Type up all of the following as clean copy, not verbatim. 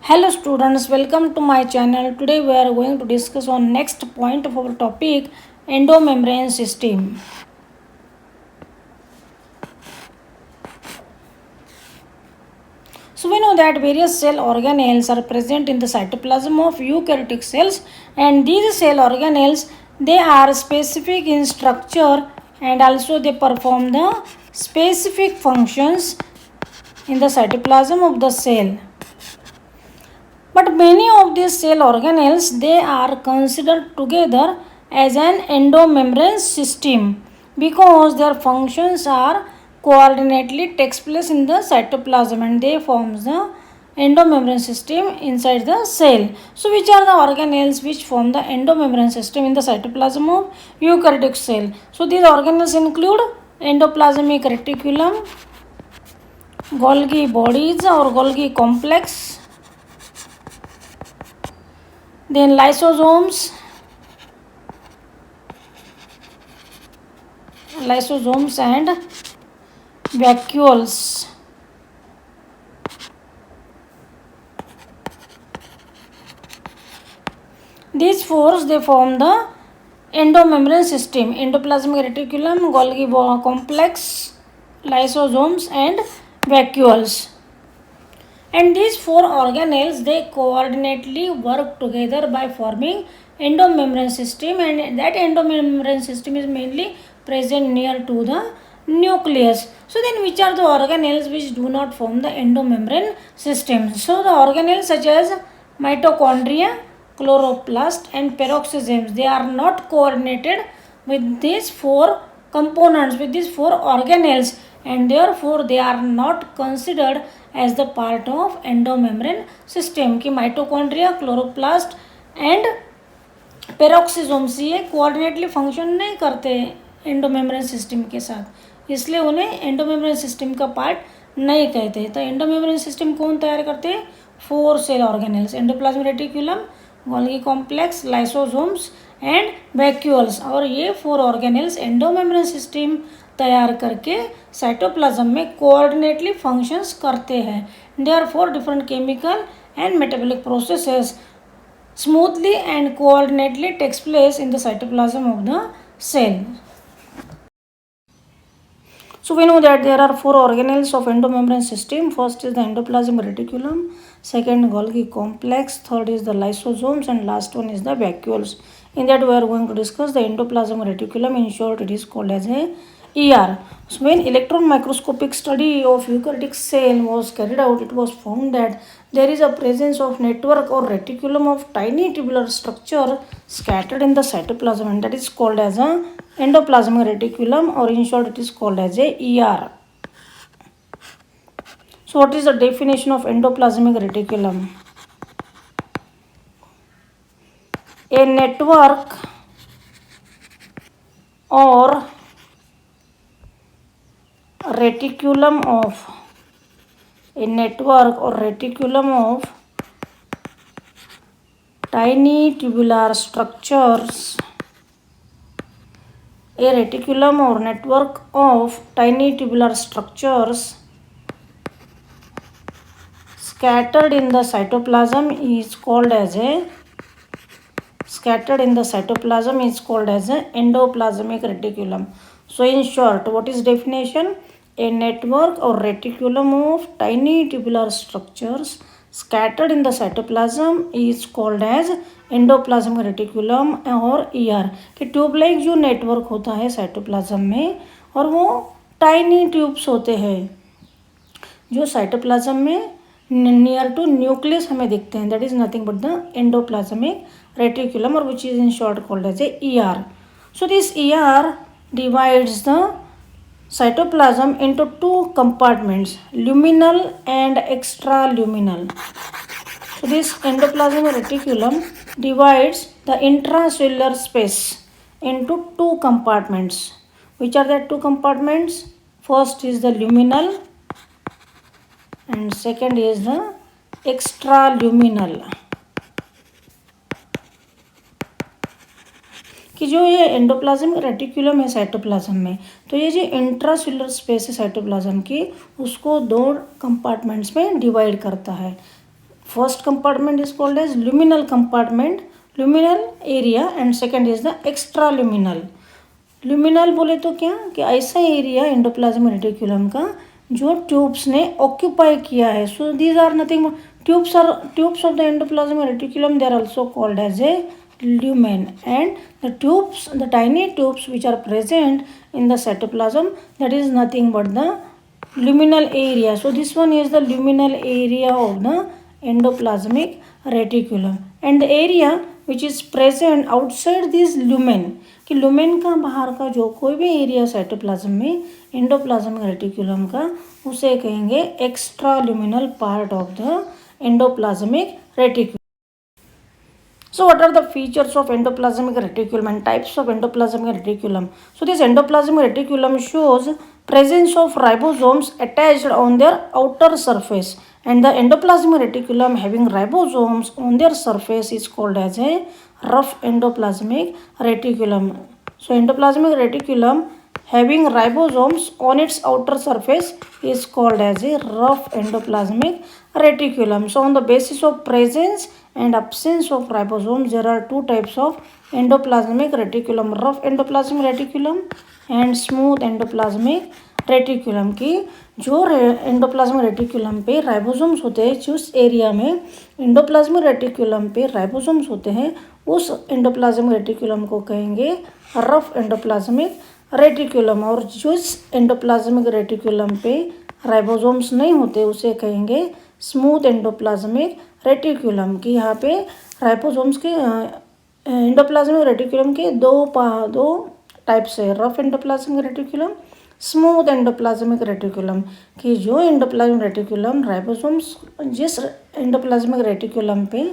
Hello students, welcome to my channel. Today we are going to discuss on next point of our topic, endomembrane system. So we know that various cell organelles are present in the cytoplasm of eukaryotic cells, and these cell organelles, they are specific in structure and also they perform the specific functions in the cytoplasm of the cell. But many of these cell organelles, they are considered together as an endomembrane system because their functions are coordinately takes place in the cytoplasm and they forms the endomembrane system inside the cell. So which are the organelles which form the endomembrane system in the cytoplasm of eukaryotic cell? So these organelles include endoplasmic reticulum, Golgi bodies or Golgi complex, then lysosomes and vacuoles. These four they form the endomembrane system: endoplasmic reticulum, Golgi complex, lysosomes and vacuoles. And these four organelles, they coordinately work together by forming endomembrane system, and that endomembrane system is mainly present near to the nucleus. So then which are the organelles which do not form the endomembrane system? So the organelles such as mitochondria, chloroplast and peroxisomes, they are not coordinated with these four components, with these four organelles, and therefore they are not considered as the part of endomembrane system. कि mitochondria, chloroplast and peroxisomes ये coordinately function नहीं करते endomembrane system के साथ, इसलिए उन्हें endomembrane system का part नहीं कहते. तो एंडोमेम्ब्रेन सिस्टम कौन तैयार करते हैं? Four cell organelles: endoplasmic reticulum, Golgi complex, lysosomes and vacuoles. और ये फोर ऑर्गेनल्स एंडोमेम्ब्रेन सिस्टम तैयार करके साइटोप्लाज्म में कोऑर्डिनेटली फंक्शंस करते हैं. Therefore different chemical and metabolic processes smoothly and coordinately takes place in the cytoplasm of the cell. So we know that there are four organelles of endomembrane system. First is the endoplasmic reticulum, second Golgi complex, third is the lysosomes and last one is the vacuoles. In that we are going to discuss the endoplasmic reticulum. In short, it is called as a ER. So when electron microscopic study of eukaryotic cell was carried out, it was found that there is a presence of network or reticulum of tiny tubular structure scattered in the cytoplasm, and that is called as a endoplasmic reticulum, or in short it is called as a ER. So what is the definition of endoplasmic reticulum? A network or reticulum of tiny tubular structures, a reticulum or network of tiny tubular structures scattered in the cytoplasm is called as a endoplasmic reticulum. So in short, what is definition? A network or reticulum of tiny tubular structures scattered in the cytoplasm is called as endoplasmic reticulum और ER. कि tube like जो network होता है cytoplasm में, और वो tiny tubes होते हैं जो साइटोप्लाज्म में नियर टू न्यूक्लियस हमें दिखते हैं. That is nothing but the endoplasmic reticulum, और which is in short called as a ER. So this ER divides the cytoplasm into two compartments, luminal and extraluminal. So this endoplasmic reticulum divides the intracellular space into two compartments. Which are the two compartments? First is the luminal and second is the extraluminal. कि जो ये endoplasmic reticulum है cytoplasm में, तो ये जो intracellular space है cytoplasm की, उसको दो कंपार्टमेंट्स में डिवाइड करता है. First compartment is called as luminal compartment, luminal area, and second is the extraluminal. Luminal बोले तो क्या कि ऐसा एरिया एंडोप्लाज्मिक रेटिकुलम का जो ट्यूब्स ने ऑक्यूपाई किया है. So these are nothing tubes of the endoplasmic reticulum. They are also called as a lumen, and the tiny tubes which are present in the cytoplasm, that is nothing but the luminal area. So this one is the luminal area of the endoplasmic reticulum, and the area which is present outside this lumen, कि lumen का बाहर का जो कोई भी area cytoplasm में endoplasmic reticulum का, उसे कहेंगे extra luminal part of the endoplasmic reticulum. So what are the features of endoplasmic reticulum and types of endoplasmic reticulum? So this endoplasmic reticulum shows presence of ribosomes attached on their outer surface, and the endoplasmic reticulum having ribosomes on their surface is called as a rough endoplasmic reticulum. So endoplasmic reticulum having ribosomes on its outer surface is called as a rough endoplasmic reticulum. So on the basis of presence and absence of ribosomes, there are two types of endoplasmic reticulum, rough endoplasmic reticulum and smooth endoplasmic reticulum. की जो endoplasmic reticulum पे ribosomes होते हैं, जिस area में endoplasmic reticulum पे ribosomes होते हैं, उस एंडोप्लाज्मिक रेटिकुलम को कहेंगे रफ एंडोप्लाज्मिक रेटिकुलम, और जिस एंडोप्लाज्मिक रेटिकुलम पे राइबोसोम्स नहीं होते उसे कहेंगे स्मूथ एंडोप्लाज्मिक रेटिकुलम. की यहाँ पे राइबोसोम्स के एंडोप्लाज्मिक रेटिकुलम के दो टाइप्स है, rough endoplasmic reticulum, smooth endoplasmic reticulum. कि जो एंडोप्लाज्मिक रेटिकुलम राइबोसोम्स, जिस एंडोप्लाज्मिक रेटिकुलम पे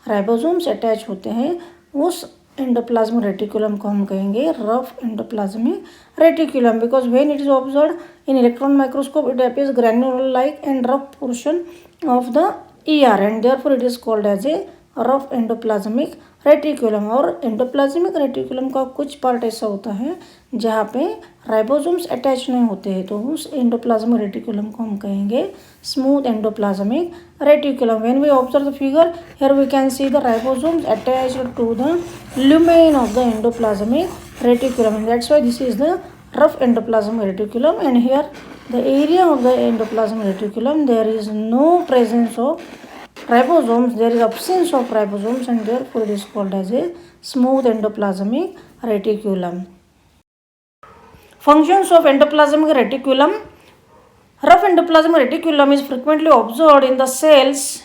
राइबोसोम्स अटैच होते हैं, उस एंडोप्लाज्मिक रेटिकुलम को हम कहेंगे rough endoplasmic reticulum. Because when it is observed in electron microscope it appears granular like and rough portion of the ER, and therefore it is called as a rough endoplasmic reticulum. और endoplasmic reticulum का कुछ part ऐसा होता है जहाँ पे ribosomes attach नहीं होते हैं, तो उस एंडोप्लाज्मिक रेटिकुलम को हम कहेंगे smooth endoplasmic reticulum. When we observe the figure here we can see the ribosomes attached to the lumen of the endoplasmic reticulum, and that's why this is the rough endoplasmic reticulum. And here the area of the endoplasmic reticulum, there is no presence of ribosomes, there is absence of ribosomes, and therefore it is called as a smooth endoplasmic reticulum. Functions of endoplasmic reticulum. Rough endoplasmic reticulum is frequently observed in the cells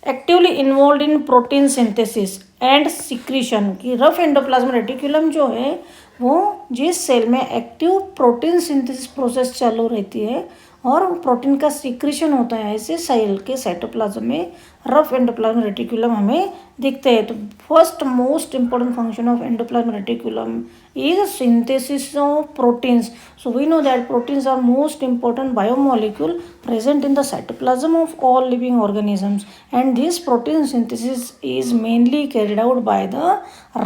actively involved in protein synthesis and secretion. कि rough endoplasmic reticulum जो है वो जिस cell में active protein synthesis process चालू रहती है और प्रोटीन का सिक्रीशन होता है, ऐसे सेल के साइटोप्लाज्म में रफ एंडोप्लाज्मिक रेटिकुलम हमें दिखते हैं. तो first most important function of endoplasmic reticulum is synthesis of proteins. So we know that proteins are most important biomolecule present in the cytoplasm of all living organisms, and this protein synthesis is mainly carried out by the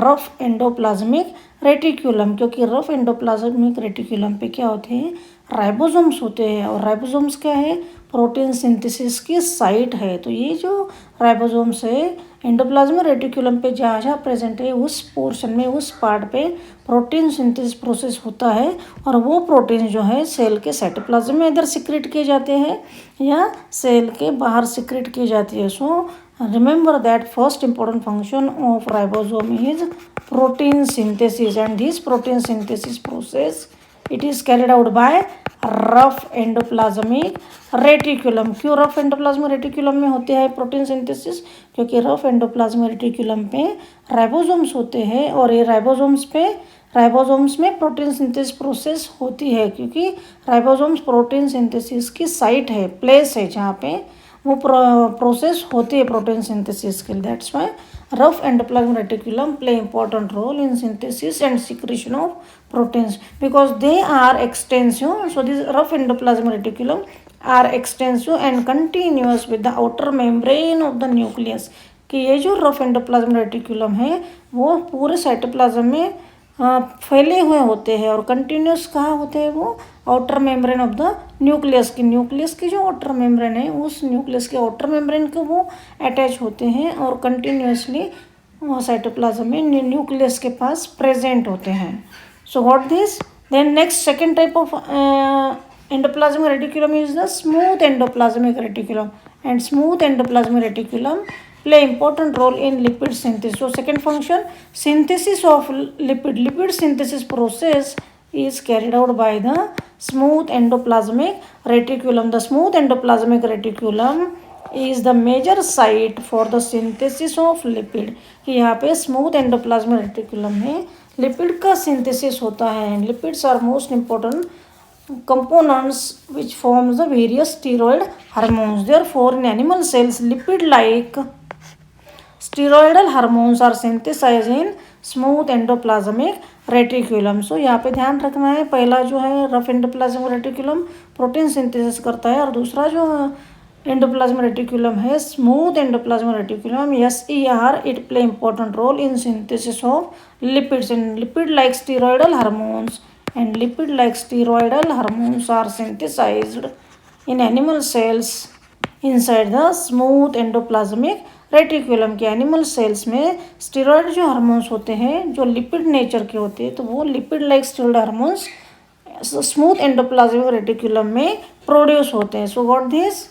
rough endoplasmic reticulum. क्योंकि rough endoplasmic reticulum पे क्या होते हैं, ribosomes होते हैं, और ribosomes क्या है, प्रोटीन सिंथेसिस की साइट है. तो ये जो राइबोसोम्स है एंडोप्लाज्मिक रेटिकुलम पे जहाँ जहाँ प्रेजेंट है उस पोर्शन में, उस पार्ट पे प्रोटीन सिंथेसिस प्रोसेस होता है, और वो प्रोटीन जो है सेल के साइटोप्लाज्म में इधर सिक्रेट किए जाते हैं या सेल के बाहर सिक्रेट की जाती है. So remember that first important function of ribosome is protein synthesis, and this protein synthesis process it is carried out by rough endoplasmic reticulum. क्यों रफ एंडोप्लाज्मिक रेटिकुलम में होते हैं प्रोटीन सिंथेसिस, क्योंकि rough endoplasmic reticulum पे ribosomes होते हैं, और ये राइबोसोम्स में प्रोटीन सिंथेसिस प्रोसेस होती है, क्योंकि राइबोसोम्स प्रोटीन सिंथेसिस की साइट है, प्लेस है जहाँ पे वो प्रोसेस होती है प्रोटीन सिंथेसिस के लिए. That's why rough endoplasmic reticulum play important role in synthesis and secretion of proteins because they are extensive. So this rough endoplasmic reticulum are extensive and continuous with the outer membrane of the nucleus. कि ये जो rough endoplasmic reticulum है वो पूरे cytoplasm में फैले हुए होते हैं और कंटिन्यूस कहाँ होते हैं वो outer membrane of the nucleus की जो आउटर मेम्ब्रेन है उस न्यूक्लियस के आउटर मेम्ब्रेन को वो अटैच होते हैं और कंटिन्यूसली साइटोप्लाज्म में न्यूक्लियस के पास प्रेजेंट होते हैं. So what this then next second type of endoplasmic reticulum is the smooth endoplasmic reticulum, and smooth endoplasmic reticulum play important role in lipid synthesis. So second function, synthesis of lipid synthesis process is carried out by the smooth endoplasmic reticulum. The smooth endoplasmic reticulum is the major site for the synthesis of lipid. कि यहाँ पे smooth endoplasmic reticulum में lipid का synthesis होता है. Lipids are most important components which forms the various steroid hormones. Therefore, in animal cells, lipid-like steroidal hormones are synthesized in smooth endoplasmic reticulum. So यहाँ पे ध्यान रखना है, पहला जो है rough endoplasmic reticulum protein synthesis करता है और दूसरा जो एंडोप्लाज्मिक रेटिकुलम है smooth endoplasmic reticulum SER, it play important role in synthesis of lipids and lipid like steroidal hormones and lipid-like steroidal hormones are synthesized in animal cells inside the smooth endoplasmic reticulum. के animal cells में steroid जो hormones होते हैं जो lipid nature के होते हैं तो वो lipid like steroid hormones smooth endoplasmic reticulum में प्रोड्यूस होते हैं. So what this